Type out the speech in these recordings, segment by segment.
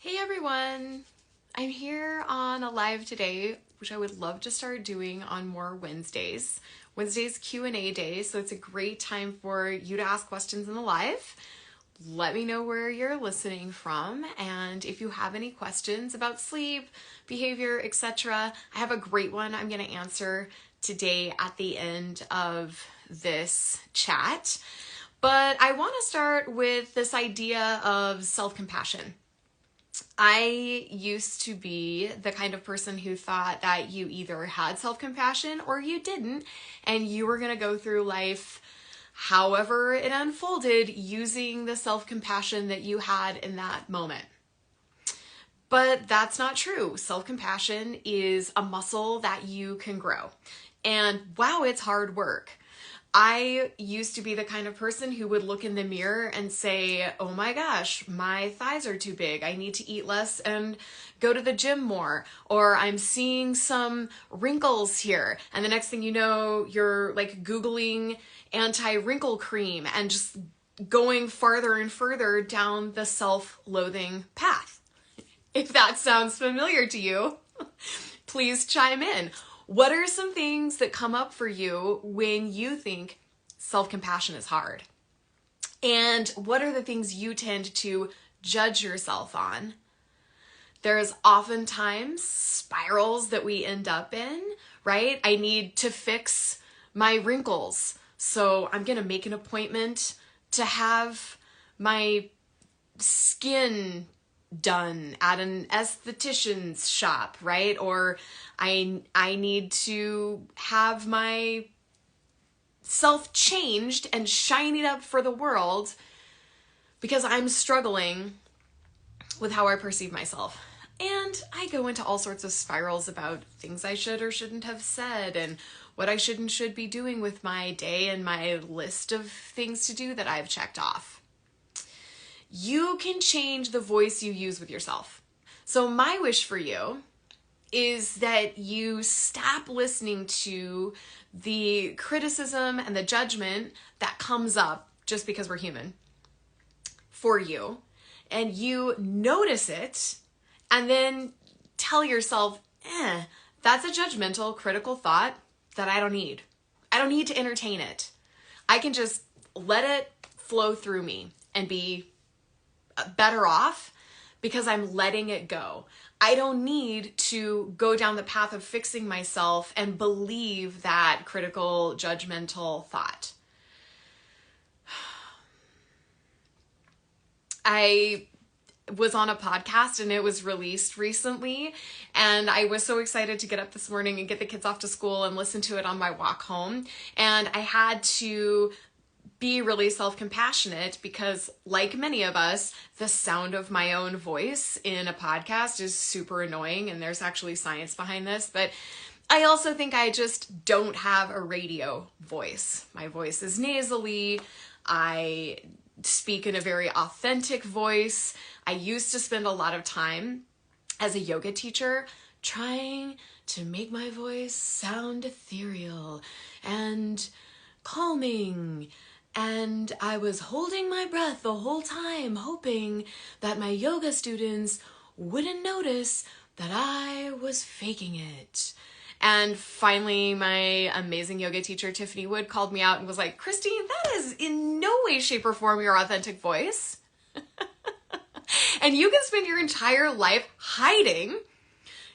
Hey everyone! I'm here on a live today, which I would love to start doing on more Wednesdays. Wednesday's Q&A day, so it's a great time for you to ask questions in the live. Let me know where you're listening from, and if you have any questions about sleep, behavior, etc., I have a great one I'm going to answer today at the end of this chat. But I want to start with this idea of self-compassion. I used to be the kind of person who thought that you either had self-compassion or you didn't, and you were going to go through life however it unfolded using the self-compassion that you had in that moment. But that's not true. Self-compassion is a muscle that you can grow. And wow, it's hard work. I used to be the kind of person who would look in the mirror and say, oh my gosh, my thighs are too big. I need to eat less and go to the gym more. Or I'm seeing some wrinkles here. And the next thing you know, you're like Googling anti-wrinkle cream and just going farther and further down the self-loathing path. If that sounds familiar to you, please chime in. What are some things that come up for you when you think self-compassion is hard? And what are the things you tend to judge yourself on? There's oftentimes spirals that we end up in, right? I need to fix my wrinkles, so I'm going to make an appointment to have my skin done at an esthetician's shop, right? Or I need to have my self changed and shine it up for the world because I'm struggling with how I perceive myself. And I go into all sorts of spirals about things I should or shouldn't have said and what I should and should be doing with my day and my list of things to do that I've checked off. You can change the voice you use with yourself. So my wish for you is that you stop listening to the criticism and the judgment that comes up just because we're human for you, and you notice it and then tell yourself, that's a judgmental, critical thought that I don't need. I don't need to entertain it. I can just let it flow through me and be better off because I'm letting it go. I don't need to go down the path of fixing myself and believe that critical, judgmental thought. I was on a podcast and it was released recently, and I was so excited to get up this morning and get the kids off to school and listen to it on my walk home. And I had to be really self-compassionate because, like many of us, the sound of my own voice in a podcast is super annoying, and there's actually science behind this. But I also think I just don't have a radio voice. My voice is nasally. I speak in a very authentic voice. I used to spend a lot of time as a yoga teacher trying to make my voice sound ethereal and calming. And I was holding my breath the whole time, hoping that my yoga students wouldn't notice that I was faking it. And finally, my amazing yoga teacher, Tiffany Wood, called me out and was like, Christine, that is in no way, shape, or form your authentic voice. And you can spend your entire life hiding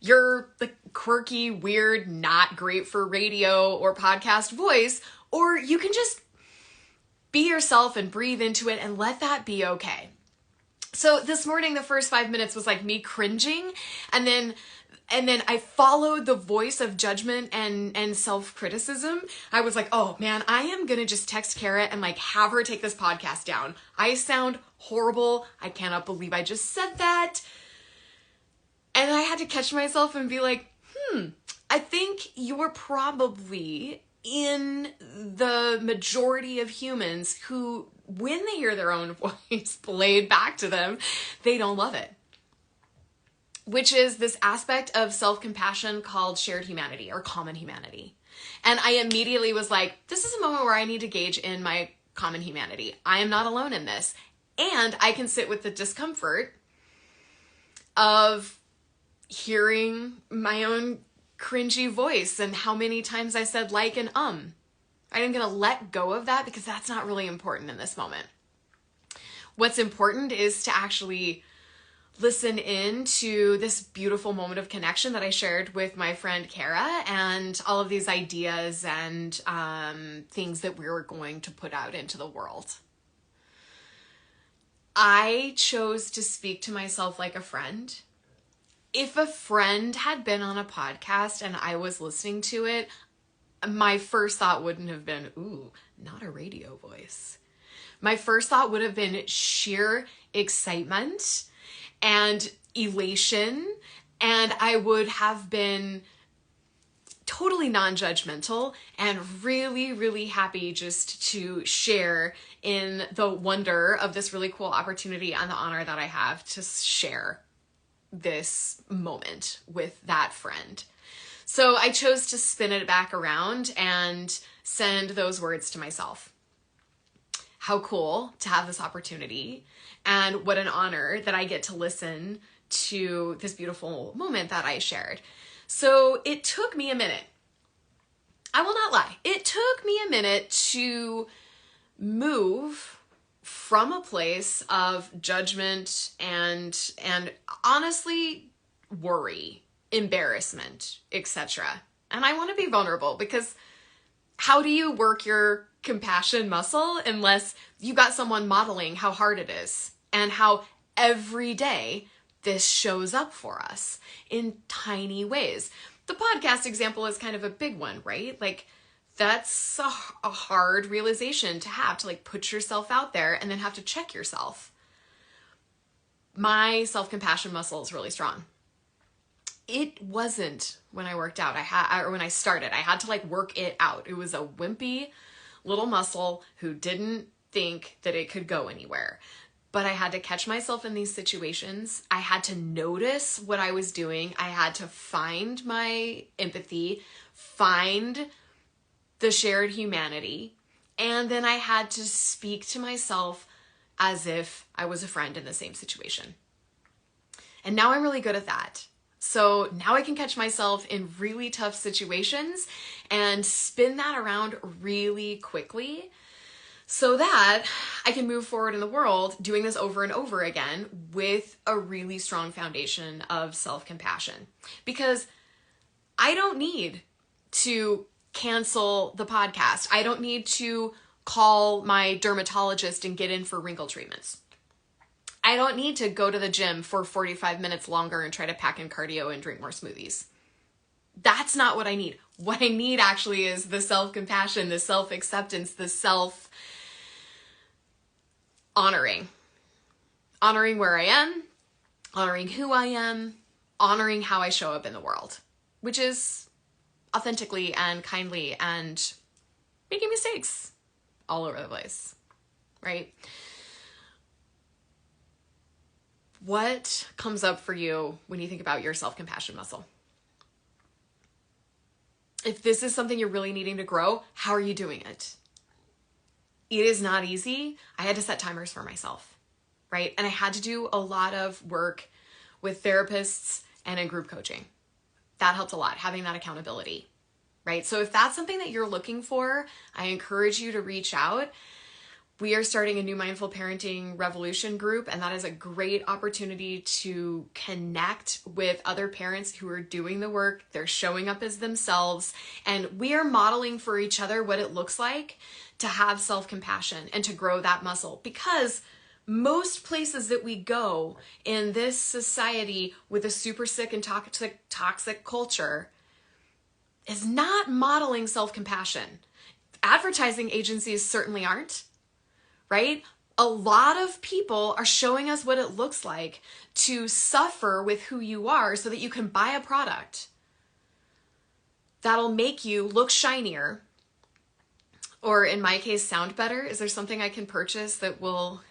your quirky, weird, not great for radio or podcast voice, or you can just be yourself and breathe into it and let that be okay. So this morning, the first 5 minutes was like me cringing, and then I followed the voice of judgment and self-criticism. I was like, oh man, I am gonna just text Kara and like have her take this podcast down. I sound horrible. I cannot believe I just said that. And I had to catch myself and be like, I think you're probably in the majority of humans who, when they hear their own voice played back to them, they don't love it. Which is this aspect of self-compassion called shared humanity or common humanity. And I immediately was like, this is a moment where I need to gauge in my common humanity. I am not alone in this. And I can sit with the discomfort of hearing my own cringy voice and how many times I said like and I'm going to let go of that because that's not really important in this moment. What's important is to actually listen in to this beautiful moment of connection that I shared with my friend Kara and all of these ideas and things that we were going to put out into the world. I chose to speak to myself like a friend. If a friend had been on a podcast and I was listening to it, my first thought wouldn't have been, ooh, not a radio voice. My first thought would have been sheer excitement and elation, and I would have been totally non-judgmental and really, really happy just to share in the wonder of this really cool opportunity and the honor that I have to share this moment with that friend. So I chose to spin it back around and send those words to myself. How cool to have this opportunity, and what an honor that I get to listen to this beautiful moment that I shared. So it took me a minute. I will not lie. It took me a minute to move from a place of judgment and honestly worry, embarrassment, etc. And I want to be vulnerable because how do you work your compassion muscle unless you got someone modeling how hard it is and how every day this shows up for us in tiny ways. The podcast example is kind of a big one, right? Like that's a hard realization to have, to like put yourself out there and then have to check yourself. My self-compassion muscle is really strong. It wasn't when I worked out. When I started, I had to like work it out. It was a wimpy little muscle who didn't think that it could go anywhere. But I had to catch myself in these situations. I had to notice what I was doing. I had to find my empathy, find the shared humanity, and then I had to speak to myself as if I was a friend in the same situation. And now I'm really good at that. So now I can catch myself in really tough situations and spin that around really quickly so that I can move forward in the world doing this over and over again with a really strong foundation of self-compassion. Because I don't need to cancel the podcast. I don't need to call my dermatologist and get in for wrinkle treatments. I don't need to go to the gym for 45 minutes longer and try to pack in cardio and drink more smoothies. That's not what I need. What I need actually is the self-compassion, the self-acceptance, the self-honoring. Honoring where I am, honoring who I am, honoring how I show up in the world, which is authentically and kindly and making mistakes all over the place, right? What comes up for you when you think about your self-compassion muscle? If this is something you're really needing to grow, how are you doing it? It is not easy. I had to set timers for myself, right? And I had to do a lot of work with therapists and in group coaching. That helped a lot, having that accountability, right? So if that's something that you're looking for, I encourage you to reach out. We are starting a new Mindful Parenting Revolution group, and that is a great opportunity to connect with other parents who are doing the work. They're showing up as themselves, and we are modeling for each other what it looks like to have self-compassion and to grow that muscle. Because most places that we go in this society with a super sick and toxic culture is not modeling self-compassion. Advertising agencies certainly aren't. Right? A lot of people are showing us what it looks like to suffer with who you are so that you can buy a product that'll make you look shinier, or in my case, sound better. Is there something I can purchase that will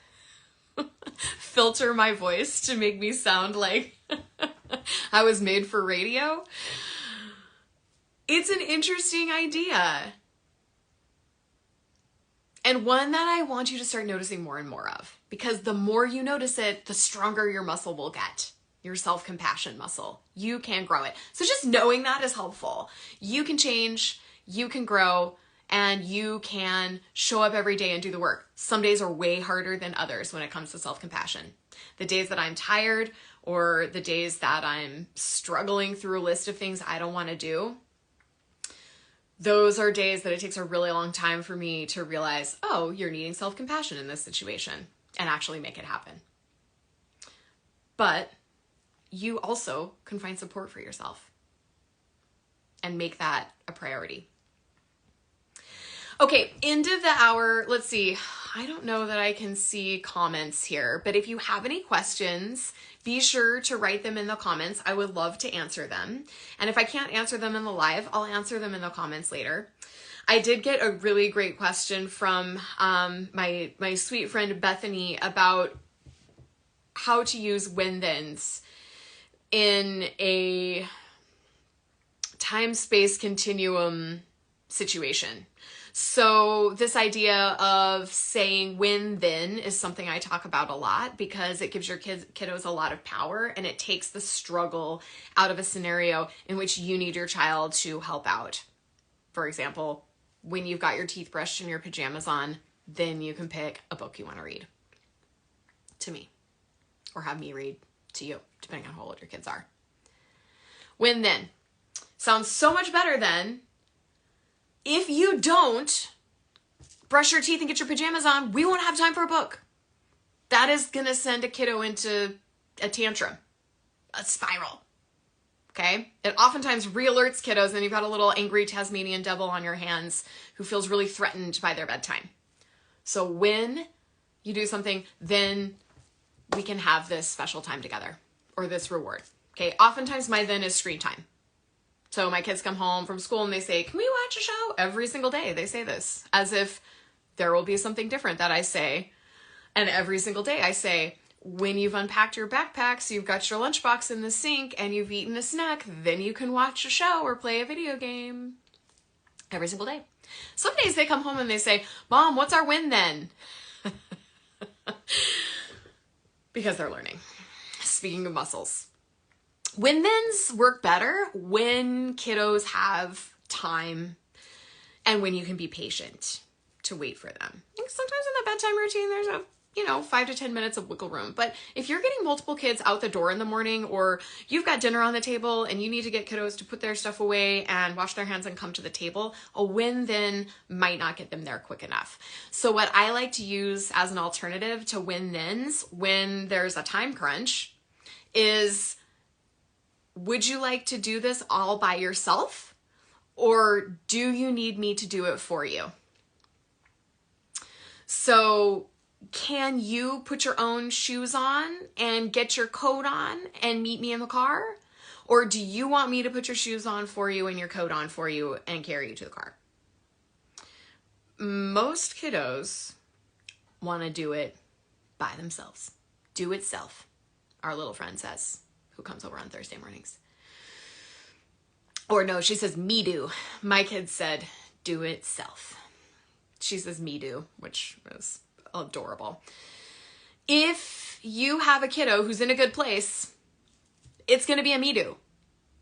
filter my voice to make me sound like I was made for radio? It's an interesting idea. And one that I want you to start noticing more and more of, because the more you notice it, the stronger your muscle will get. your self-compassion muscle. You can grow it. So just knowing that is helpful. You can change, you can grow, and you can show up every day and do the work. Some days are way harder than others when it comes to self-compassion. The days that I'm tired, or the days that I'm struggling through a list of things I don't want to do, those are days that it takes a really long time for me to realize, oh, you're needing self-compassion in this situation, and actually make it happen. But you also can find support for yourself and make that a priority. Okay, end of the hour. Let's see. I don't know that I can see comments here, but if you have any questions, be sure to write them in the comments. I would love to answer them. And if I can't answer them in the live, I'll answer them in the comments later. I did get a really great question from my sweet friend Bethany about how to use when-thens in a time-space continuum situation. So this idea of saying when then is something I talk about a lot because it gives your kiddos a lot of power, and it takes the struggle out of a scenario in which you need your child to help out. For example, when you've got your teeth brushed and your pajamas on, then you can pick a book you want to read to me, or have me read to you, depending on how old your kids are. When then sounds so much better than if you don't brush your teeth and get your pajamas on, we won't have time for a book. That is going to send a kiddo into a tantrum, a spiral. Okay? It oftentimes re-alerts kiddos, and you've got a little angry Tasmanian devil on your hands who feels really threatened by their bedtime. So when you do something, then we can have this special time together, or this reward. Okay? Oftentimes my then is screen time. So my kids come home from school and they say, can we watch a show? Every single day they say this, as if there will be something different that I say. And every single day I say, when you've unpacked your backpacks, you've got your lunchbox in the sink, and you've eaten a snack, then you can watch a show or play a video game. Every single day. Some days they come home and they say, Mom, what's our win then? Because they're learning. Speaking of muscles. When-thens work better when kiddos have time and when you can be patient to wait for them. Sometimes in the bedtime routine, there's 5 to 10 minutes of wiggle room. But if you're getting multiple kids out the door in the morning, or you've got dinner on the table and you need to get kiddos to put their stuff away and wash their hands and come to the table, a when-then might not get them there quick enough. So what I like to use as an alternative to when-thens when there's a time crunch is, would you like to do this all by yourself, or do you need me to do it for you? So can you put your own shoes on and get your coat on and meet me in the car? Or do you want me to put your shoes on for you and your coat on for you and carry you to the car? Most kiddos want to do it by themselves. Do it self, our little friend says, who comes over on Thursday mornings. Or no, she says, me do. My kids said, do it self. She says, me do, which is adorable. If you have a kiddo who's in a good place, it's going to be a me do,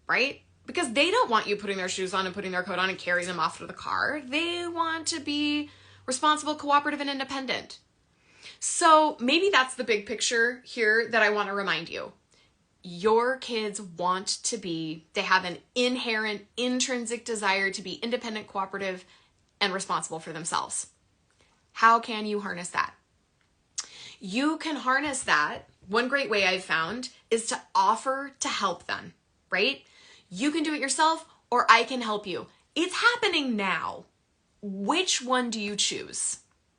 right? Because they don't want you putting their shoes on and putting their coat on and carrying them off to the car. They want to be responsible, cooperative, and independent. So maybe that's the big picture here that I want to remind you. Your kids they have an inherent, intrinsic desire to be independent, cooperative, and responsible for themselves. How can you harness that? You can harness that. One great way I've found is to offer to help them, right? You can do it yourself, or I can help you. It's happening now. Which one do you choose?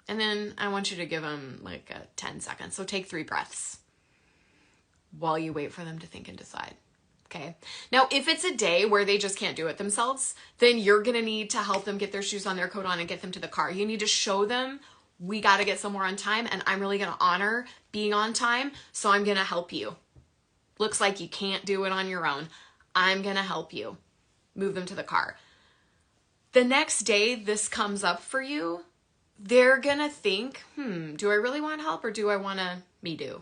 And then I want you to give them like 10 seconds. So take 3 breaths while you wait for them to think and decide. Okay. Now, if it's a day where they just can't do it themselves, then you're going to need to help them get their shoes on, their coat on, and get them to the car. You need to show them, we got to get somewhere on time, and I'm really going to honor being on time, so I'm going to help you. Looks like you can't do it on your own. I'm going to help you. Move them to the car. The next day this comes up for you, they're going to think, do I really want help, or do I want to me do?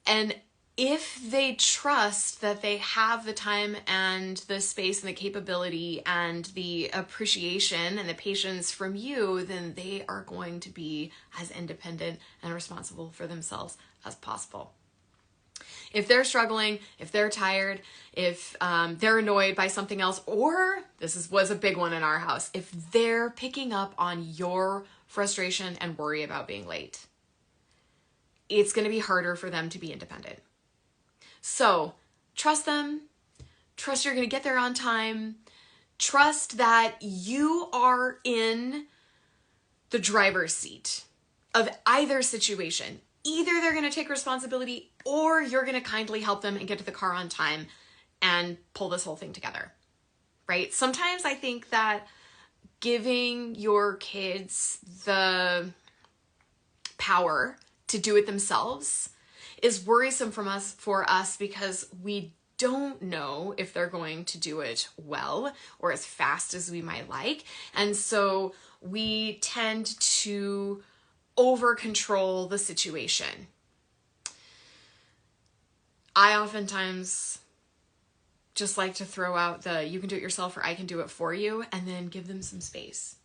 And if they trust that they have the time and the space and the capability and the appreciation and the patience from you, then they are going to be as independent and responsible for themselves as possible. If they're struggling, if they're tired, if they're annoyed by something else, or was a big one in our house, if they're picking up on your frustration and worry about being late, it's going to be harder for them to be independent. So trust them, trust you're going to get there on time, trust that you are in the driver's seat of either situation. Either they're going to take responsibility or you're going to kindly help them and get to the car on time and pull this whole thing together, right? Sometimes I think that giving your kids the power to do it themselves is worrisome for us because we don't know if they're going to do it well or as fast as we might like. And so we tend to over control the situation. I oftentimes just like to throw out the you can do it yourself or I can do it for you, and then give them some space.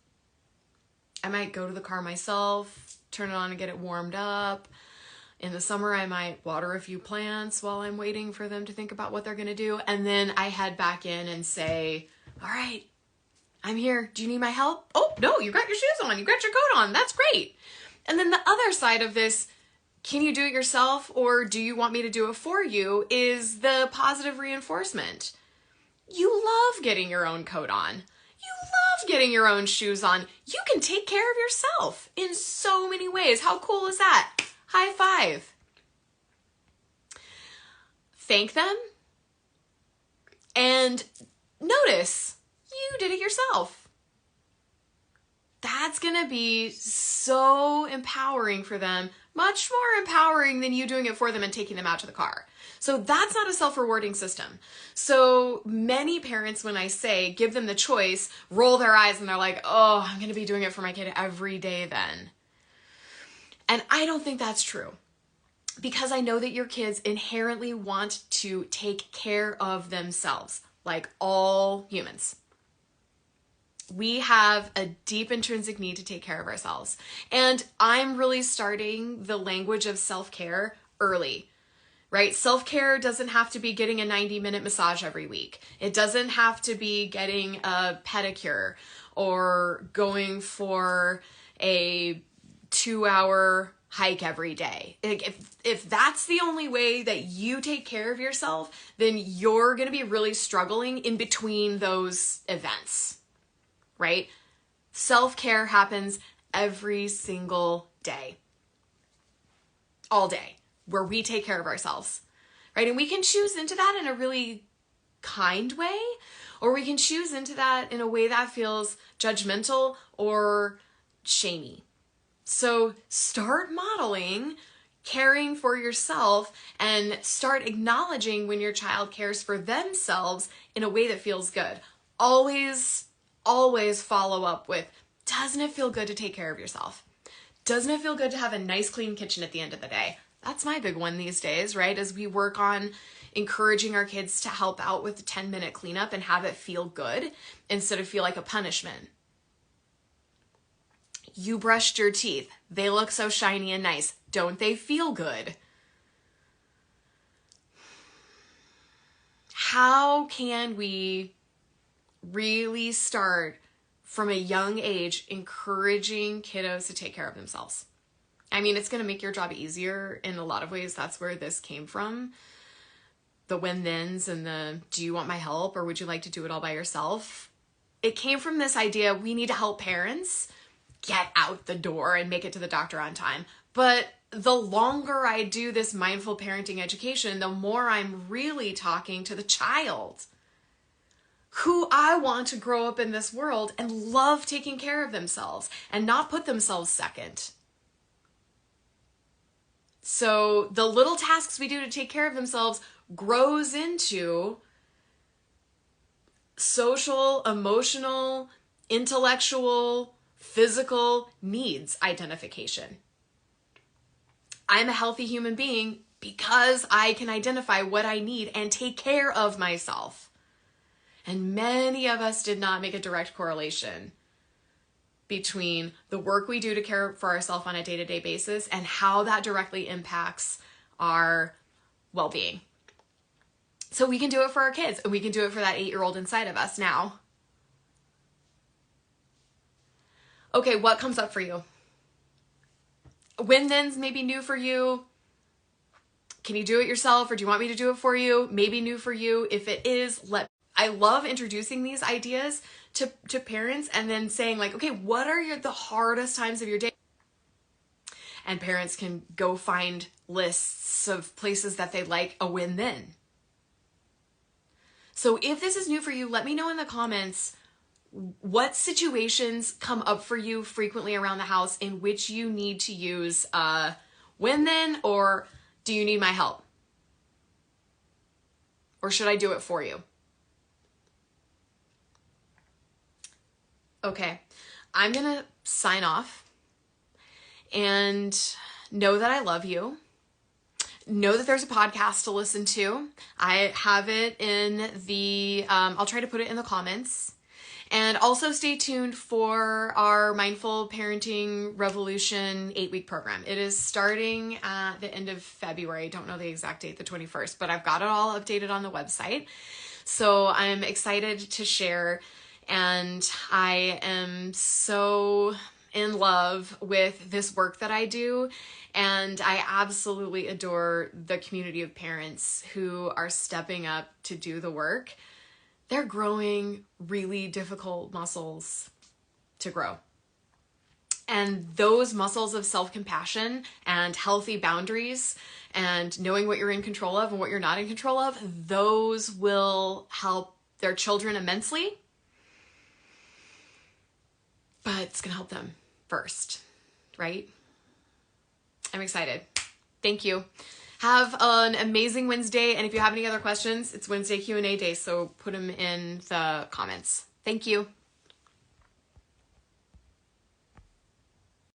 I might go to the car myself, turn it on and get it warmed up. In the summer, I might water a few plants while I'm waiting for them to think about what they're going to do. And then I head back in and say, all right, I'm here. Do you need my help? Oh, no, you got your shoes on. You got your coat on. That's great. And then the other side of this, can you do it yourself or do you want me to do it for you, is the positive reinforcement. You love getting your own coat on. You love getting your own shoes on. You can take care of yourself in so many ways. How cool is that? High five. Thank them and notice you did it yourself. That's going to be so empowering for them, much more empowering than you doing it for them and taking them out to the car. So that's not a self-rewarding system. So many parents, when I say give them the choice, roll their eyes and they're like, oh, I'm going to be doing it for my kid every day then. And I don't think that's true, because I know that your kids inherently want to take care of themselves, like all humans. We have a deep intrinsic need to take care of ourselves. And I'm really starting the language of self-care early, right? Self-care doesn't have to be getting a 90-minute massage every week. It doesn't have to be getting a pedicure or going for a 2-hour hike every day. If that's the only way that you take care of yourself, then you're going to be really struggling in between those events, right? Self-care happens every single day, all day, where we take care of ourselves, right? And we can choose into that in a really kind way, or we can choose into that in a way that feels judgmental or shamey. So start modeling caring for yourself and start acknowledging when your child cares for themselves in a way that feels good. Always, always follow up with, doesn't it feel good to take care of yourself? Doesn't it feel good to have a nice clean kitchen at the end of the day? That's my big one these days, right? As we work on encouraging our kids to help out with the 10-minute cleanup and have it feel good instead of feel like a punishment. You brushed your teeth. They look so shiny and nice. Don't they feel good? How can we really start from a young age encouraging kiddos to take care of themselves? I mean, it's going to make your job easier in a lot of ways. That's where this came from. The when-thens and the, do you want my help or would you like to do it all by yourself? It came from this idea, we need to help parents get out the door and make it to the doctor on time. But the longer I do this mindful parenting education, the more I'm really talking to the child who I want to grow up in this world and love taking care of themselves and not put themselves second. So the little tasks we do to take care of themselves grows into social, emotional, intellectual, physical needs identification. I'm a healthy human being because I can identify what I need and take care of myself. And many of us did not make a direct correlation between the work we do to care for ourselves on a day-to-day basis and how that directly impacts our well-being. So we can do it for our kids, and we can do it for that 8-year-old inside of us now. Okay, what comes up for you? When-thens may be new for you. Can you do it yourself, or do you want me to do it for you? Maybe new for you. If it is, I love introducing these ideas to parents and then saying like, okay, what are the hardest times of your day? And parents can go find lists of places that they like a win-then. So if this is new for you, let me know in the comments what situations come up for you frequently around the house in which you need to use win-then, or do you need my help? Or should I do it for you? Okay, I'm gonna sign off and know that I love you. Know that there's a podcast to listen to. I have it in the, I'll try to put it in the comments. And also stay tuned for our Mindful Parenting Revolution 8-week program. It is starting at the end of February. I don't know the exact date, the 21st, but I've got it all updated on the website. So I'm excited to share, and I am so in love with this work that I do. And I absolutely adore the community of parents who are stepping up to do the work. They're growing really difficult muscles to grow. And those muscles of self-compassion and healthy boundaries and knowing what you're in control of and what you're not in control of, those will help their children immensely. But it's going to help them first, right? I'm excited. Thank you. Have an amazing Wednesday. And if you have any other questions, it's Wednesday Q&A day, so put them in the comments. Thank you.